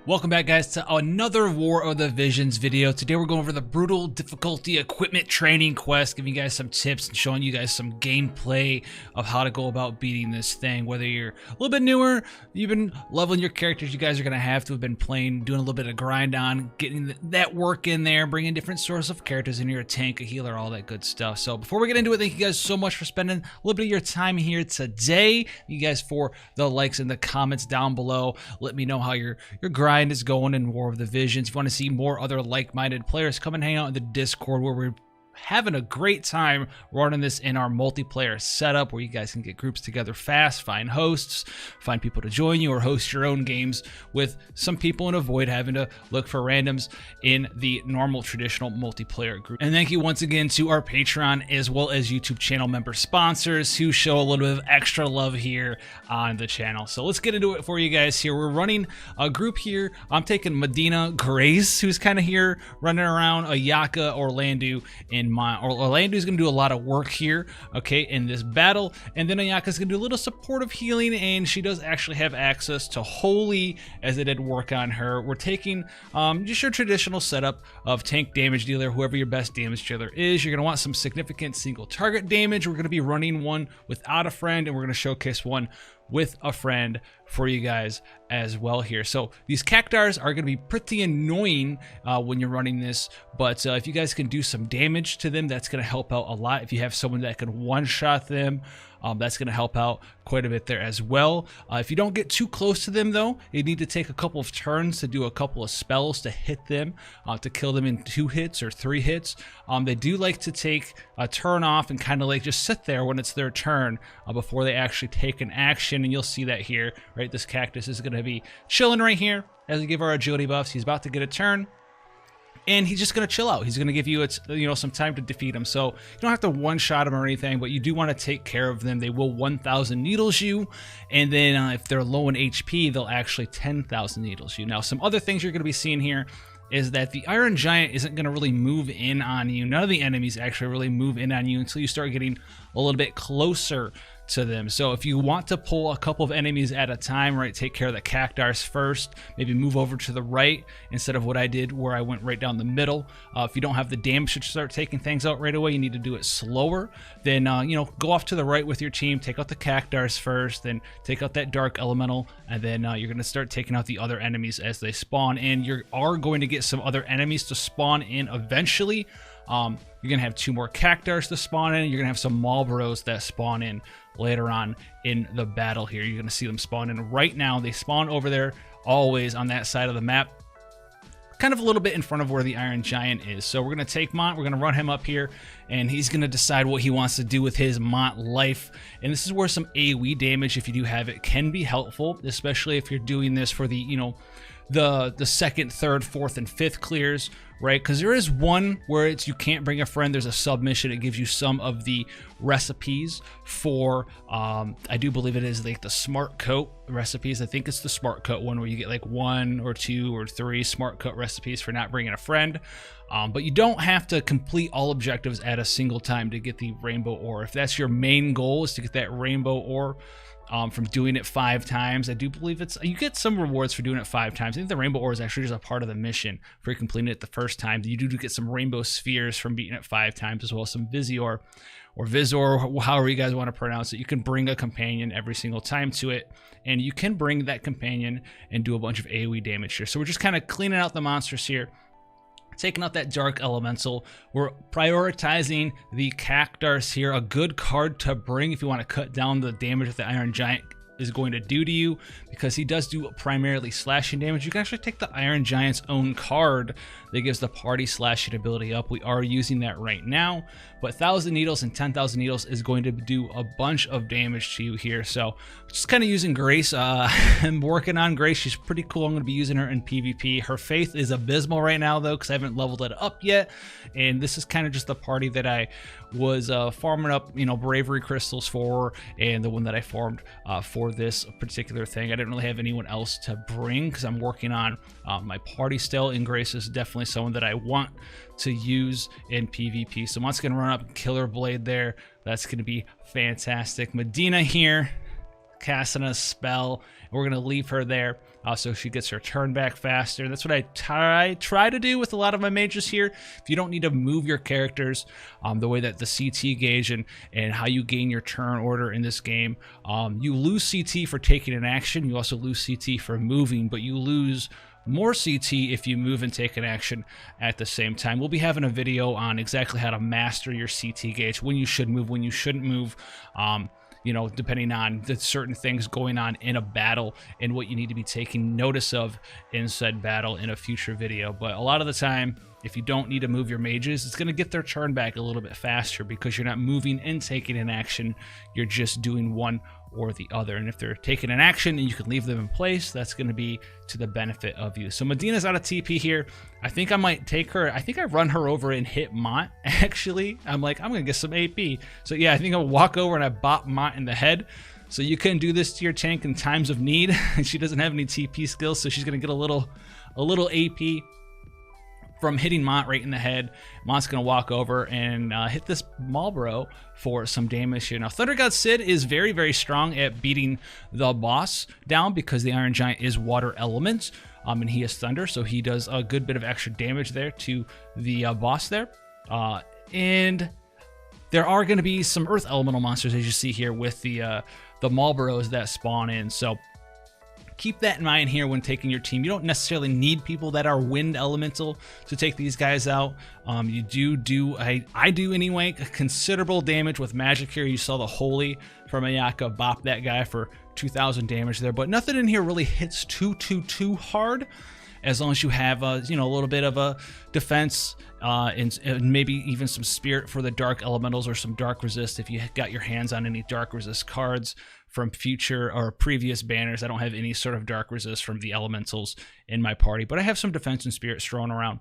Welcome back, guys, to another War of the Visions video. Today we're going over the brutal difficulty equipment training quest, giving you guys some tips and showing you guys some gameplay of how to go about beating this thing. Whether you're a little bit newer, you've been leveling your characters, you guys are going to have to have been playing, doing a little bit of grind on, getting that work in there, bringing different sorts of characters in. You're a tank, a healer, all that good stuff. So before we get into it, thank you guys so much for spending a little bit of your time here today. Thank you guys for the likes and the comments down below. Let me know how your grind is going in War of the Visions. If you want to see more other like-minded players, come and hang out in the Discord where we're having a great time running this in our multiplayer setup where you guys can get groups together fast, find hosts, find people to join you, or host your own games with some people and avoid having to look for randoms in the normal traditional multiplayer group. And thank you once again to our Patreon as well as YouTube channel member sponsors who show a little bit of extra love here on the channel. So let's get into it for you guys here. We're running a group here. I'm taking Medina Grace, who's kind of here running around, Ayaka, Orlando, and Orlando's going to do a lot of work here, okay, in this battle, and then Ayaka's going to do a little supportive healing, and she does actually have access to Holy as it did work on her. We're taking just your traditional setup of tank damage dealer, whoever your best damage dealer is. You're going to want some significant single target damage. We're going to be running one without a friend, and we're going to showcase one with a friend for you guys as well here. So these cactars are going to be pretty annoying when you're running this, but if you guys can do some damage to them, that's going to help out a lot. If you have someone that can one-shot them, that's going to help out quite a bit there as well. If you don't get too close to them though, you need to take a couple of turns to do a couple of spells to hit them, to kill them in 2 hits or 3 hits. They do like to take a turn off and kind of like just sit there when it's their turn before they actually take an action, and you'll see that here, right? This cactus is going to be chilling right here as we give our agility buffs. He's about to get a turn, and he's just going to chill out. He's going to give you, some time to defeat him. So you don't have to one-shot him or anything, but you do want to take care of them. They will 1,000 needles you, and then if they're low in HP, they'll actually 10,000 needles you. Now, some other things you're going to be seeing here is that the Iron Giant isn't going to really move in on you. None of the enemies actually really move in on you until you start getting a little bit closer to them. So if you want to pull a couple of enemies at a time, right, take care of the cactars first, maybe move over to the right instead of what I did where I went right down the middle. If you don't have the damage to start taking things out right away, you need to do it slower. Then go off to the right with your team, take out the cactars first, then take out that dark elemental, and then you're going to start taking out the other enemies as they spawn. And you are going to get some other enemies to spawn in eventually. You're going to have 2 more cactars to spawn in. You're going to have some Marlboros that spawn in later on in the battle here. You're going to see them spawn in right now. They spawn over there always on that side of the map, kind of a little bit in front of where the Iron Giant is. So we're going to take Mont, we're going to run him up here, and he's going to decide what he wants to do with his Mont life. And this is where some AoE damage, if you do have it, can be helpful, especially if you're doing this for the, the second, third, fourth, and fifth clears, right? Because there is one where it's you can't bring a friend. There's a submission. It gives you some of the recipes for, I do believe it is like the Smart Coat recipes. I think it's the Smart Coat one where you get like 1 or 2 or 3 Smart Coat recipes for not bringing a friend. But you don't have to complete all objectives at a single time to get the rainbow ore. If that's your main goal, is to get that rainbow ore, from doing it 5 times. I do believe you get some rewards for doing it 5 times. I think the rainbow ore is actually just a part of the mission for completing it the first time. You do get some rainbow spheres from beating it 5 times, as well as some Visior or Visor, however you guys want to pronounce it. You can bring a companion every single time to it, and you can bring that companion and do a bunch of AoE damage here. So we're just kind of cleaning out the monsters here, taking out that dark elemental. We're prioritizing the cactars here. A good card to bring if you want to cut down the damage that the Iron Giant is going to do to you, because he does do primarily slashing damage. You can actually take the Iron Giant's own card that gives the party slashing ability up. We are using that right now, but 1,000 needles and 10,000 needles is going to do a bunch of damage to you here. So just kind of using Grace. I'm working on Grace. She's pretty cool. I'm going to be using her in PvP. Her faith is abysmal right now though, because I haven't leveled it up yet, and this is kind of just the party that I was farming up, bravery crystals for, and the one that I farmed for this particular thing. I didn't really have anyone else to bring because I'm working on my party still, and Grace is definitely someone that I want to use in PvP. So Mont's gonna run up Killer Blade there. That's gonna be fantastic. Medina here, casting a spell. We're going to leave her there so she gets her turn back faster. That's what I try to do with a lot of my mages here. If you don't need to move your characters, the way that the CT gauge and how you gain your turn order in this game, you lose CT for taking an action. You also lose CT for moving, but you lose more CT if you move and take an action at the same time. We'll be having a video on exactly how to master your CT gauge, when you should move, when you shouldn't move, you know, depending on the certain things going on in a battle and what you need to be taking notice of in said battle in a future video. But a lot of the time, if you don't need to move your mages, it's going to get their turn back a little bit faster because you're not moving and taking an action. You're just doing one or the other. And if they're taking an action and you can leave them in place, that's going to be to the benefit of you. So Medina's out of TP here. I think I might take her. I think I run her over and hit Mont, actually. I'm like, I'm going to get some AP. So yeah, I think I'll walk over and I bop Mont in the head. So you can do this to your tank in times of need. She doesn't have any TP skills, so she's going to get a little AP from hitting Mont right in the head. Mont's gonna walk over and hit this Marlboro for some damage here. Now, Thunder God Sid is very, very strong at beating the boss down because the Iron Giant is water element, and he is thunder, so he does a good bit of extra damage there to the boss there. And there are gonna be some earth elemental monsters, as you see here, with the Marlboros that spawn in. So keep that in mind here when taking your team. You don't necessarily need people that are wind elemental to take these guys out. You do I do anyway, considerable damage with magic here. You saw the Holy from Ayaka bop that guy for 2,000 damage there, but nothing in here really hits too hard, as long as you have you know, a little bit of a defense and maybe even some spirit for the dark elementals or some dark resist if you got your hands on any dark resist cards from future or previous banners. I don't have any sort of dark resist from the elementals in my party, but I have some defense and spirit thrown around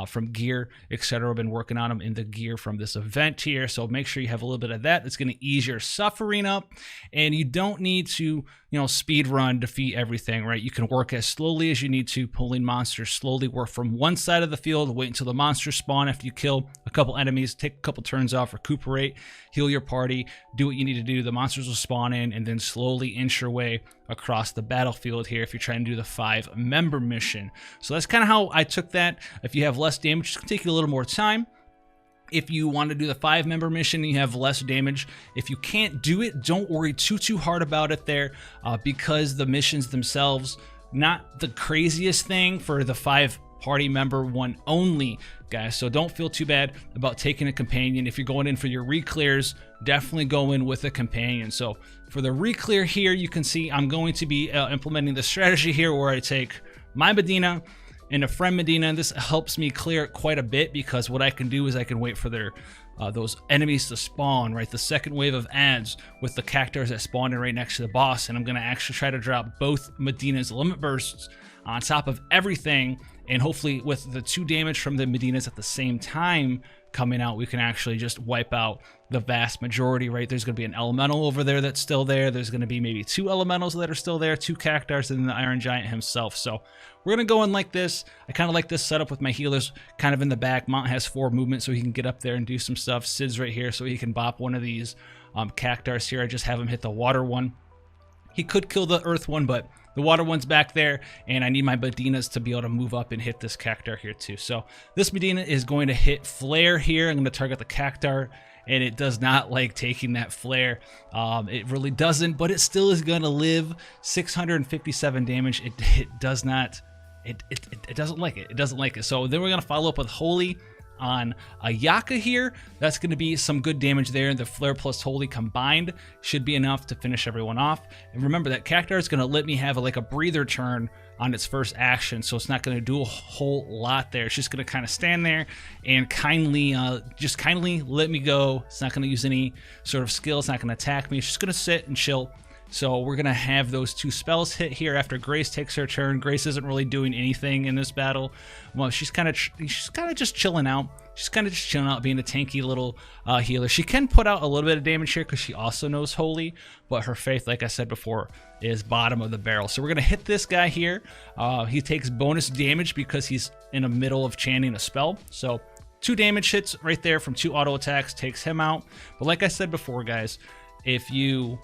from gear, etc. I've been working on them in the gear from this event here, so make sure you have a little bit of that. It's going to ease your suffering up, and you don't need to, you know, speed run, defeat everything, right? You can work as slowly as you need to, pulling monsters slowly, work from one side of the field, wait until the monsters spawn. After you kill a couple enemies, take a couple turns off, recuperate, heal your party, do what you need to do. The monsters will spawn in, and then slowly inch your way across the battlefield here if you're trying to do the 5-member mission. So that's kind of how I took that. If you have less damage, it's going to take you a little more time. If you want to do the 5-member mission, you have less damage. If you can't do it, don't worry too hard about it there, because the missions themselves, not the craziest thing for the 5-party member one only, guys. So don't feel too bad about taking a companion. If you're going in for your re-clears, definitely go in with a companion. So for the re-clear here, you can see I'm going to be implementing the strategy here where I take my Medina and a friend Medina. This helps me clear it quite a bit, because what I can do is I can wait for their those enemies to spawn, right? The second wave of ads with the cactars that spawned in right next to the boss, and I'm going to actually try to drop both Medina's limit bursts on top of everything, and hopefully with the 2 damage from the Medinas at the same time coming out, we can actually just wipe out the vast majority, right? There's going to be an elemental over there that's still there. There's going to be maybe 2 elementals that are still there, 2 cactars, and then the Iron Giant himself. So we're going to go in like this. I kind of like this setup with my healers kind of in the back. Mont has 4 movement, so he can get up there and do some stuff. Sid's right here, so he can bop one of these cactars here. I just have him hit the water one. He could kill the earth one, but the water one's back there, and I need my Medinas to be able to move up and hit this cactar here too. So this Medina is going to hit flare here. I'm going to target the cactar, and it does not like taking that flare. It really doesn't, but it still is going to live. 657 damage. It does not. It doesn't like it. It doesn't like it. So then we're going to follow up with Holy on Ayaka here. That's going to be some good damage there. The flare plus Holy combined should be enough to finish everyone off. And remember that cactar is going to let me have like a breather turn on its first action, so it's not going to do a whole lot there. It's just going to kind of stand there and kindly let me go. It's not going to use any sort of skill. It's not going to attack me. It's just going to sit and chill. So we're going to have those 2 spells hit here after Grace takes her turn. Grace isn't really doing anything in this battle. Well, she's kind of just chilling out. She's kind of just chilling out, being a tanky little healer. She can put out a little bit of damage here because she also knows Holy, but her faith, like I said before, is bottom of the barrel. So we're going to hit this guy here. He takes bonus damage because he's in the middle of chanting a spell. So 2 damage hits right there from 2 auto attacks takes him out. But like I said before, guys, if you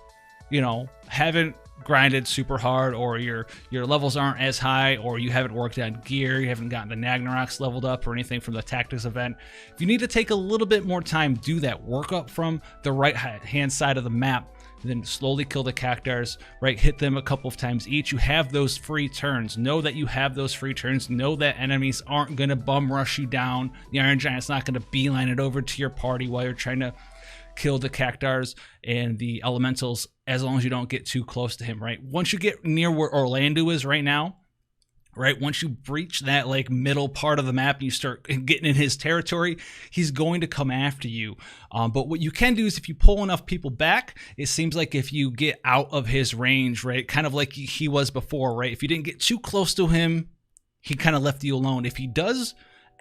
know, haven't grinded super hard, or your levels aren't as high, or you haven't worked on gear, you haven't gotten the Nagnaroks leveled up or anything from the tactics event. If you need to take a little bit more time, do that. Work up from the right hand side of the map, then slowly kill the cactars, right? Hit them a couple of times each. You have those free turns. Know that you have those free turns. Know that enemies aren't going to bum rush you down. The Iron Giant's not going to beeline it over to your party while you're trying to kill the cactars and the elementals, as long as you don't get too close to him, right? Once you get near where Orlando is right now, right, once you breach that like middle part of the map and you start getting in his territory, he's going to come after you. But what you can do is if you pull enough people back, it seems like if you get out of his range, right, kind of like he was before, right? If you didn't get too close to him, he kind of left you alone. If he does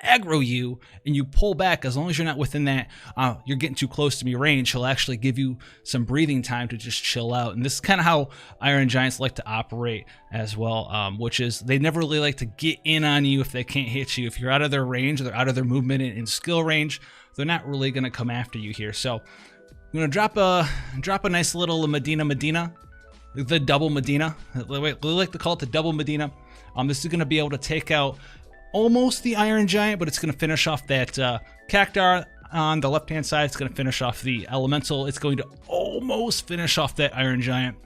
aggro you and you pull back, as long as you're not within that you're getting too close to me range, he'll actually give you some breathing time to just chill out. And this is kind of how Iron Giants like to operate as well, which is they never really like to get in on you if they can't hit you. If you're out of their range, or they're out of their movement and skill range, they're not really going to come after you here. So I'm going to drop a nice little Medina, the double Medina. We like to call it the double Medina. This is going to be able to take out almost the Iron Giant, but it's going to finish off that cactar on the left hand side. It's going to finish off the elemental. It's going to almost finish off that Iron Giant,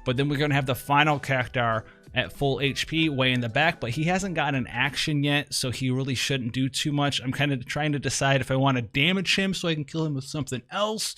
but then we're going to have the final cactar at full HP way in the back, but he hasn't gotten an action yet, so he really shouldn't do too much. I'm kind of trying to decide if I want to damage him so I can kill him with something else,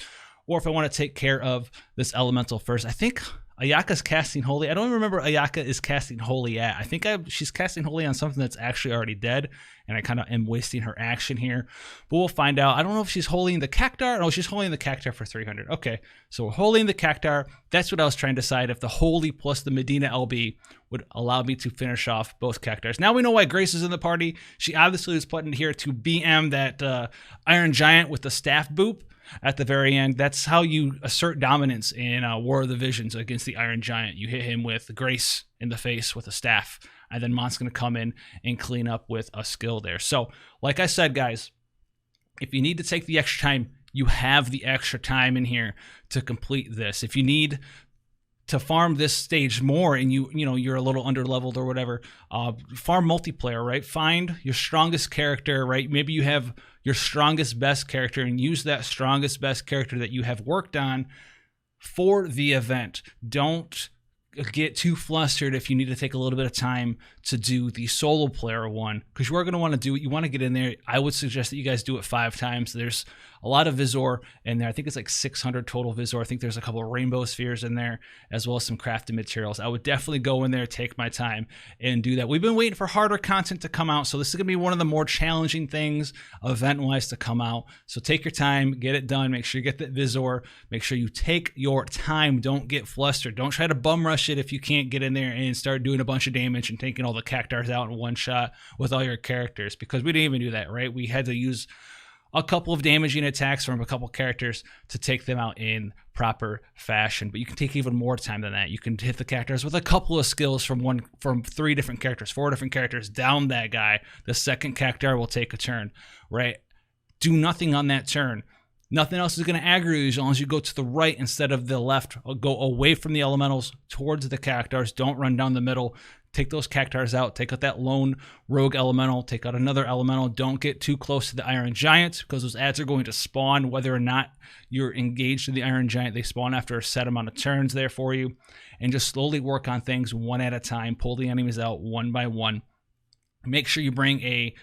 or if I want to take care of this elemental first. I think Ayaka's casting Holy. I don't remember Ayaka is casting Holy at. I think she's casting Holy on something that's actually already dead, and I kind of am wasting her action here. But we'll find out. I don't know if she's holding the cactar. No, she's holding the cactar for 300. Okay, so we're holding the cactar. That's what I was trying to decide, if the Holy plus the Medina LB would allow me to finish off both cactars. Now we know why Grace is in the party. She obviously was put in here to BM that Iron Giant with the staff boop at the very end. That's how you assert dominance in War of the Visions against the Iron Giant. You hit him with Grace in the face with a staff, and then Mont's going to come in and clean up with a skill there. So, like I said, guys, if you need to take the extra time, you have the extra time in here to complete this. If you need to farm this stage more and you're a little under leveled or whatever, farm multiplayer, right? Find your strongest character, right? Maybe you have your strongest best character and use that strongest best character that you have worked on for the event. Don't get too flustered if you need to take a little bit of time to do the solo player one, because you are going to want to do it. You want to get in there. I would suggest that you guys do it 5 times. There's a lot of Visor in there. I think it's like 600 total Visor. I think there's a couple of rainbow spheres in there, as well as some crafted materials. I would definitely go in there, take my time, and do that. We've been waiting for harder content to come out, so this is going to be one of the more challenging things event-wise to come out. So take your time, get it done. Make sure you get that Visor. Make sure you take your time. Don't get flustered. Don't try to bum rush it if you can't get in there and start doing a bunch of damage and taking all the cactars out in one shot with all your characters, because we didn't even do that, right? We had to use a couple of damaging attacks from a couple characters to take them out in proper fashion. But you can take even more time than that. You can hit the characters with a couple of skills from 3 different characters, 4 different characters, down that guy. The second cactar will take a turn, right? Do nothing on that turn. Nothing else is going to aggro you as long as you go to the right instead of the left. Go away from the elementals towards the cactars. Don't run down the middle. Take those cactars out. Take out that lone rogue elemental. Take out another elemental. Don't get too close to the Iron Giant, because those ads are going to spawn whether or not you're engaged in the Iron Giant. They spawn after a set amount of turns there for you. And just slowly work on things one at a time. Pull the enemies out one by one. Make sure you bring a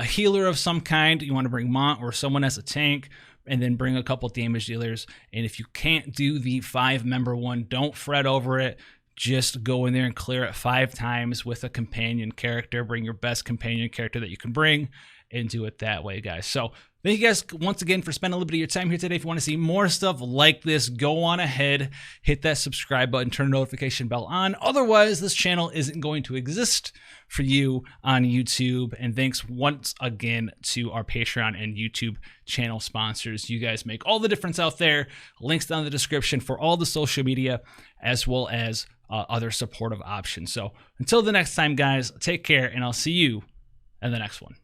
healer of some kind. You want to bring Mont or someone as a tank, and then bring a couple damage dealers. And if you can't do the 5-member one, don't fret over it. Just go in there and clear it 5 times with a companion character. Bring your best companion character that you can bring and do it that way, guys. So thank you guys once again for spending a little bit of your time here today. If you want to see more stuff like this, go on ahead, hit that subscribe button, turn the notification bell on. Otherwise, this channel isn't going to exist for you on YouTube. And thanks once again to our Patreon and YouTube channel sponsors. You guys make all the difference out there. Links down in the description for all the social media, as well as other supportive options. So until the next time, guys, take care, and I'll see you in the next one.